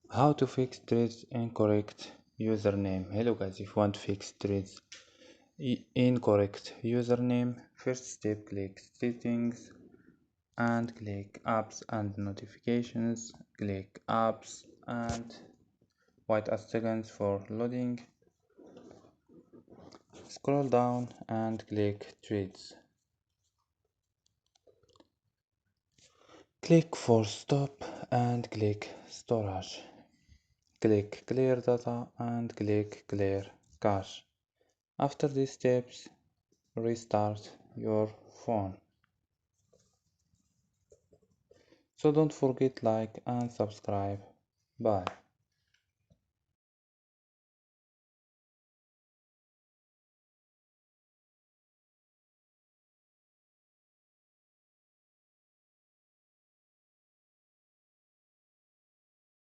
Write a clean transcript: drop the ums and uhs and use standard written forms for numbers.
How to fix Threads incorrect username. Hello guys, if you want to fix Threads incorrect username, first step, click settings and click apps and notifications, click apps and wait a second for loading, scroll down and click Threads, click for stop and click storage, click clear data and click clear cache. After these steps, restart your phone. So don't forget like and subscribe. Bye.